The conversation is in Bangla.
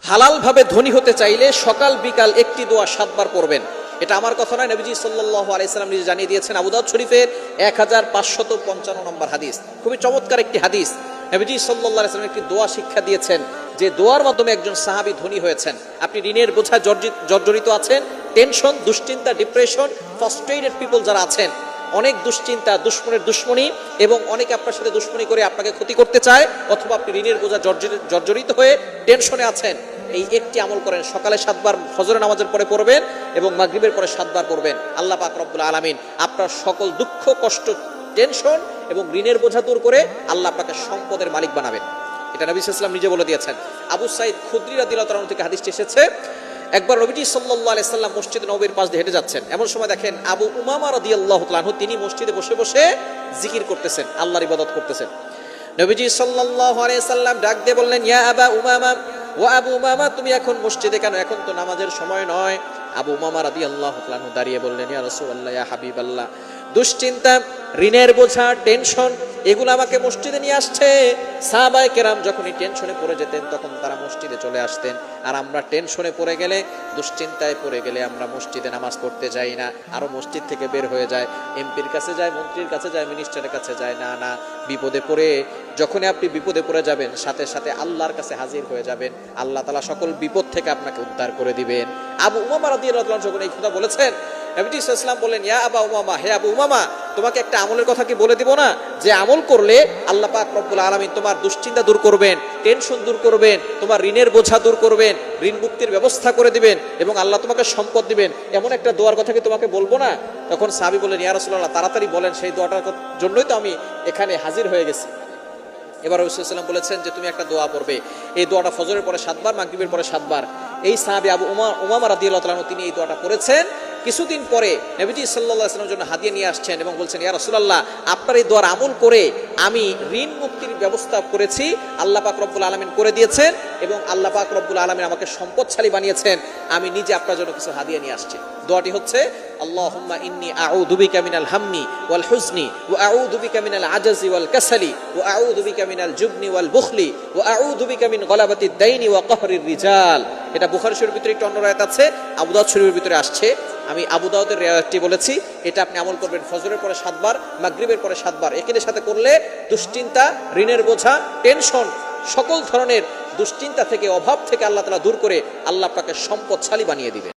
হালাল ভাবে ধনী হতে চাইলে সকাল বিকাল একটি দোয়া 7 বার পড়বেন। এটা আমার কথা নয়, নবীজি সাল্লাল্লাহু আলাইহি সাল্লাম নিজে জানিয়ে দিয়েছেন। আবু দাউদ শরীফের 1555 নম্বর হাদিস, খুবই চমৎকার একটি হাদিস। নবীজি সাল্লাল্লাহু আলাইহি সাল্লাম একটি দোয়া শিক্ষা দিয়েছেন, যে দোয়ার মাধ্যমে একজন সাহাবী ধনী হয়েছেন। আপনি ঋণের বোঝা জর্জরিত আছেন, টেনশন, দুশ্চিন্তা, ডিপ্রেশন, ফ্রাস্ট্রেটেড পিপল যারা আছেন, অনেক দুশ্চিন্তা, দুশ্মনের দুশ্মনী, এবং অনেকে আপনার সাথে দুশ্মনী করে আপনাকে ক্ষতি করতে চায়, অথবা আপনি ঋণের বোঝা জর্জরিত হয়ে টেনশনে আছেন, এই একটি আমল করেন। সকালে 7 বার ফজরের নামাজের পরে পড়বেন এবং মাগরিবের পরে 7 বার পড়বেন। আল্লাহ পাক রব্বুল আলামিন আপনার সকল দুঃখ, কষ্ট, টেনশন এবং ঋণের বোঝা দূর করে আল্লাহ আপনাকে সম্পদের মালিক বানাবেন। এটা নবী সাল্লাল্লাহু আলাইহি ওয়াসাল্লাম নিজে বলে দিয়েছেন। আবু সাঈদ খুদরি রাদিয়াল্লাহু তাআলা থেকে হাদিসটি এসেছে, একবার নবীজি সাল্লাল্লাহু আলাইহি সাল্লাম মসজিদ নববীর পাশ দিয়ে হেঁটে যাচ্ছেন। এমন সময় দেখেন আবু উমামা রাদিয়াল্লাহু তাআলা আনহু তিনি মসজিদে বসে বসে জিকির করতেছেন, আল্লাহর ইবাদত করতেছেন। নবীজি সাল্লাল্লাহু আলাইহি সাল্লাম ডাক দিয়ে বললেন, ইয়া আবা উমামা, ও আবু উমামা, তুমি এখন মসজিদে কেন? এখন তো নামাজের সময় নয়। আবু উমামা রাদিয়াল্লাহু তাআলা আনহু দাঁড়িয়ে বললেন, ইয়া রাসূলুল্লাহ, ইয়া হাবিবাল্লাহ, দুশ্চিন্তা, ঋণের বোঝা, টেনশন, এগুলো আমাকে মসজিদে নিয়ে আসছে। সাহাবায়ে কেরাম যখনই টেনশনে পড়ে যেতেন তখন তারা মসজিদে চলে আসতেন, আর আমরা টেনশনে পড়ে গেলে, দুশ্চিন্তায় পড়ে গেলে আমরা মসজিদে নামাজ পড়তে যাই না, আরো মসজিদ থেকে বের হয়ে যায়, এমপির কাছে যায়, মন্ত্রীর কাছে যায়, মিনিস্টারের কাছে যায়। না না, বিপদে পড়ে, যখনই আপনি বিপদে পড়ে যাবেন সাথে সাথে আল্লাহর কাছে হাজির হয়ে যাবেন, আল্লাহ তাআলা সকল বিপদ থেকে আপনাকে উদ্ধার করে দিবেন। আবু উমামা রাদিয়াল্লাহু তাআলা যখন এই কথা বলেছেন, নবী সাল্লাল্লাহু আলাইহি ওয়াসাল্লাম বললেন, ইয়া আবা উমামা, হে আবু উমামা, তোমাকে একটা আমলের কথা কি বলে দিব না, যে আমল করলে আল্লাহ পাক রব্বুল আলামিন তোমার দুশ্চিন্তা দূর করবেন, টেনশন দূর করবেন, তোমার ঋণের বোঝা দূর করবেন, ঋণ মুক্তির ব্যবস্থা করে দিবেন, এবং আল্লাহ তোমাকে সম্পদ দিবেন, এমন একটা দোয়ার কথা কি তোমাকে বলবো না? তখন সাহাবী বললেন, ইয়া রাসূলুল্লাহ, তাড়াতাড়ি বলেন, সেই দোয়াটার জন্যই তো আমি এখানে হাজির হয়ে গেছি। এবার রাসূল সাল্লাল্লাহু আলাইহি ওয়াসাল্লাম বলেছেন যে তুমি একটা দোয়া পড়বে, এই দোয়াটা ফজরের পরে 7 বার, মাগরিবের পরে 7 বার। এই সাহাবী আবু উমামা রাদিয়াল্লাহু তাআলা তিনি এই দোয়াটা পড়েছেন। কিছুদিন পরে নবীজি সাল্লাল্লাহু আলাইহি ওয়াসাল্লামের জন্য হাদিয়া নিয়ে আসছেন এবং বলছেন, ইয়া রাসূলুল্লাহ, আপনার এই দোয়ার আমল করে আমি ঋণ মুক্তির ব্যবস্থা করেছি, আল্লাহ পাক রব্বুল আলামিন করে দিয়েছেন, এবং আল্লাহ পাক রব্বুল আলামিন আমাকে সম্পদশালী বানিয়েছেন, আমি নিজে আপনার জন্য কিছু হাদিয়া নিয়ে আসছি। দোয়াটি হচ্ছে, আল্লাহুম্মা ইন্নী আউযু বিকা মিনাল হাম্মি ওয়াল হুজনি ওয়া আউযু বিকা মিনাল আজাজি ওয়াল কাসালি ওয়া আউযু বিকা মিনাল জুবনি ওয়াল বুখলি ওয়া আউযু বিকা মিন গলাবাতিদ দাইনি ওয়া কাহরির রিজাল। এটা বুখারী শরীফের ভিতরে একটা অন্য রায়াত আছে, আবু দাউদ শরীফের ভিতরে আসছে। আমি আবু দাউদের রিওয়ায়াতটি বলেছি। এটা আপনি আমল করবেন ফজরের পরে 7 বার, মাগরিবের পরে 7 বার। একই সাথে করলে দুশ্চিন্তা, ঋণের বোঝা, টেনশন, সকল ধরনের দুশ্চিন্তা থেকে, অভাব থেকে আল্লাহ তাআলা দূর করে আল্লাহ আপনাকে সম্পদশালী বানিয়ে দিবেন।